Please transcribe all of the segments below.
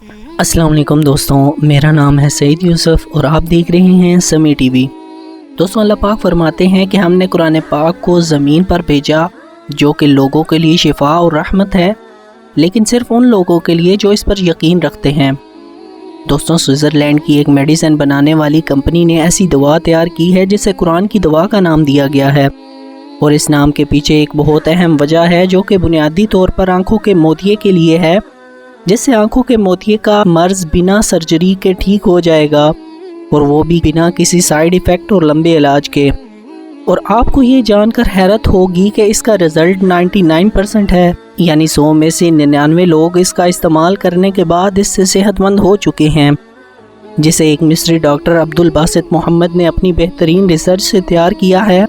अस्सलाम वालेकुम दोस्तों, मेरा नाम है सईद यूसुफ और आप देख रहे हैं समी टीवी। दोस्तों, अल्लाह पाक फरमाते हैं कि हमने कुरान पाक को ज़मीन पर भेजा जो कि लोगों के लिए शिफा और रहमत है, लेकिन सिर्फ उन लोगों के लिए जो इस पर यकीन रखते हैं। दोस्तों, स्विट्ज़रलैंड की एक मेडिसिन बनाने वाली कंपनी ने ऐसी दवा तैयार की है जिसे कुरान की दवा का नाम दिया गया है, और इस नाम के पीछे एक बहुत अहम वजह है जो कि बुनियादी तौर पर आंखों के मोतिये के लिए है, जिससे आंखों के मोतिये का मर्ज़ बिना सर्जरी के ठीक हो जाएगा, और वो भी बिना किसी साइड इफ़ेक्ट और लंबे इलाज के। और आपको ये जानकर हैरत होगी कि इसका रिज़ल्ट 99% है, यानी 100 में से 99 लोग इसका इस्तेमाल करने के बाद इससे सेहतमंद हो चुके हैं, जिसे एक मिस्री डॉक्टर अब्दुल बासित मोहम्मद ने अपनी बेहतरीन रिसर्च से तैयार किया है।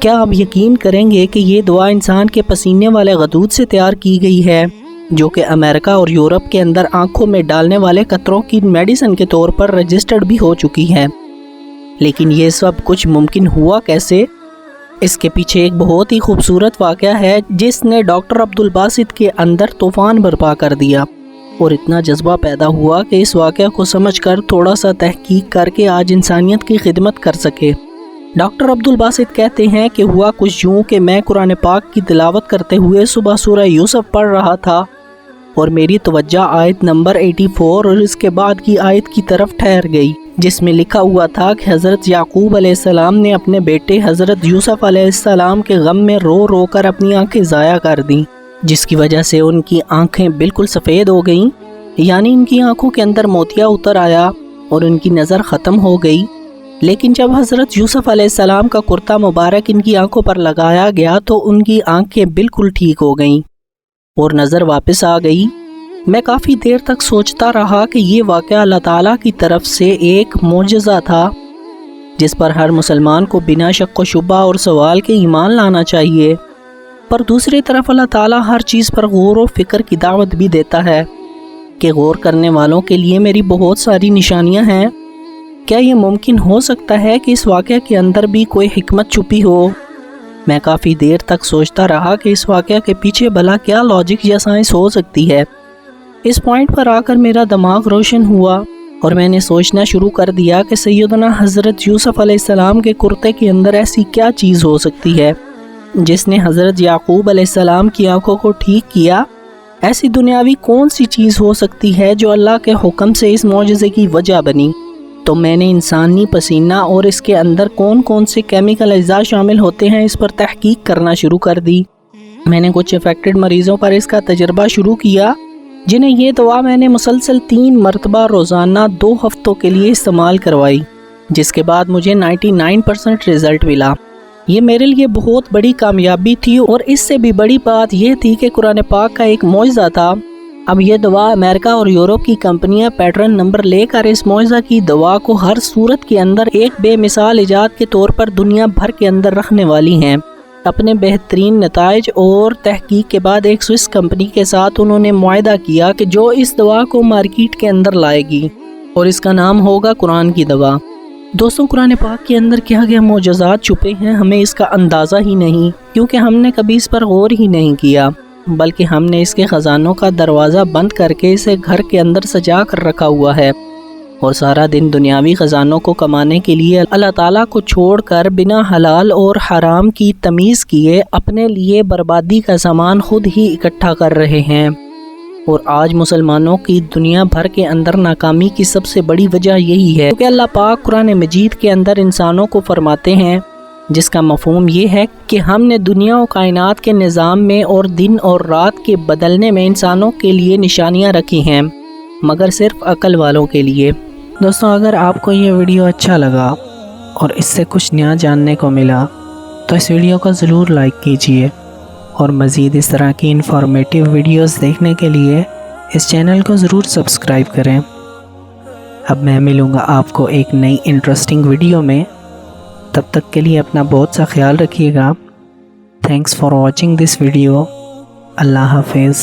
क्या आप यकीन करेंगे कि ये दवा इंसान के पसीने वाले गदूद से तैयार की गई है, जो कि अमेरिका और यूरोप के अंदर आंखों में डालने वाले कतरों की मेडिसिन के तौर पर रजिस्टर्ड भी हो चुकी है। लेकिन ये सब कुछ मुमकिन हुआ कैसे? इसके पीछे एक बहुत ही खूबसूरत वाक़या है जिसने डॉक्टर अब्दुल बासित के अंदर तूफ़ान बर्पा कर दिया, और इतना जज्बा पैदा हुआ कि इस वाक़या को समझकर थोड़ा सा तहकीक करके आज इंसानियत की खिदमत कर सके। डॉक्टर अब्दुल बासित कहते हैं कि हुआ कुछ यूँ कि मैं कुरान पाक की तिलावत करते हुए सुबह सूरह यूसुफ पढ़ रहा था, और मेरी तवज्जो आयत नंबर 84 और इसके बाद की आयत की तरफ ठहर गई, जिसमें लिखा हुआ था कि हज़रत याकूब अलैहिस्सलाम ने अपने बेटे हज़रत यूसुफ अलैहिस्सलाम के गम में रो रो कर अपनी आंखें ज़ाया कर दी, जिसकी वजह से उनकी आंखें बिल्कुल सफ़ेद हो गईं, यानी इनकी आंखों के अंदर मोतिया उतर आया और उनकी नज़र ख़त्म हो गई। लेकिन जब हज़रत यूसुफ अलैहिस्सलाम का कुर्ता मुबारक इनकी आंखों पर लगाया गया तो उनकी आंखें बिल्कुल ठीक हो गईं और नज़र वापस आ गई। मैं काफ़ी देर तक सोचता रहा कि ये वाक़या अल्लाह ताला की तरफ से एक मोजज़ा था, जिस पर हर मुसलमान को बिना शक व शुबा और सवाल के ईमान लाना चाहिए। पर दूसरी तरफ अल्लाह ताला हर चीज़ पर गौर व फ़िक्र की दावत भी देता है कि गौर करने वालों के लिए मेरी बहुत सारी निशानियाँ हैं। क्या ये मुमकिन हो सकता है कि इस वाक़या के अंदर भी कोई हिकमत छुपी हो? मैं काफ़ी देर तक सोचता रहा कि इस वाक़या के पीछे भला क्या लॉजिक या साइंस हो सकती है। इस पॉइंट पर आकर मेरा दिमाग रोशन हुआ और मैंने सोचना शुरू कर दिया कि सैयदना हज़रत यूसुफ अलैहिस्सलाम के कुर्ते के अंदर ऐसी क्या चीज़ हो सकती है जिसने हज़रत याकूब अलैहिस्सलाम की आंखों को ठीक किया। ऐसी दुनियावी कौन सी चीज़ हो सकती है जो अल्लाह के हुक्म से इस मौजज़े की वजह बनी? तो मैंने इंसानी पसीना और इसके अंदर कौन कौन से केमिकल अज्जा शामिल होते हैं इस पर तहकीक करना शुरू कर दी। मैंने कुछ अफेक्टेड मरीज़ों पर इसका तजर्बा शुरू किया, जिन्हें ये दवा मैंने मुसलसल 3 मरतबा रोज़ाना 2 हफ्तों के लिए इस्तेमाल करवाई, जिसके बाद मुझे 99% रिज़ल्ट मिला। ये मेरे लिए बहुत बड़ी कामयाबी थी, और इससे भी बड़ी बात यह थी कि कुरान पाक का एक मौजज़ा था। अब ये दवा अमेरिका और यूरोप की कंपनियां पैटर्न नंबर लेकर इस मौजज़ा की दवा को हर सूरत के अंदर एक बेमिसाल इजाद के तौर पर दुनिया भर के अंदर रखने वाली हैं। अपने बेहतरीन नताइज और तहकीक के बाद एक स्विस कंपनी के साथ उन्होंने मुआहदा किया कि जो इस दवा को मार्केट के अंदर लाएगी, और इसका नाम होगा कुरान की दवा। दोस्तों, कुरान पाक के अंदर क्या क्या मौजज़ात छुपे हैं हमें इसका अंदाज़ा ही नहीं, क्योंकि हमने कभी इस पर गौर ही नहीं किया, बल्कि हमने इसके ख़जानों का दरवाज़ा बंद करके इसे घर के अंदर सजा कर रखा हुआ है, और सारा दिन दुनियावी ख़जानों को कमाने के लिए अल्लाह ताला को छोड़कर बिना हलाल और हराम की तमीज़ किए अपने लिए बर्बादी का सामान खुद ही इकट्ठा कर रहे हैं। और आज मुसलमानों की दुनिया भर के अंदर नाकामी की सबसे बड़ी वजह यही है, क्योंकि अल्लाह पाक कुरान मजीद के अंदर इंसानों को फरमाते हैं, जिसका मफ़हूम ये है कि हमने दुनिया और कायनात के निज़ाम में और दिन और रात के बदलने में इंसानों के लिए निशानियां रखी हैं, मगर सिर्फ अक्ल वालों के लिए। दोस्तों, अगर आपको ये वीडियो अच्छा लगा और इससे कुछ नया जानने को मिला तो इस वीडियो को ज़रूर लाइक कीजिए, और मज़ीद इस तरह की इंफॉर्मेटिव वीडियोस देखने के लिए इस चैनल को ज़रूर सब्सक्राइब करें। अब मैं मिलूँगा आपको एक नई इंटरेस्टिंग वीडियो में। तब तक के लिए अपना बहुत सा ख्याल रखिएगा। Thanks for watching this video. अल्लाह हाफिज़।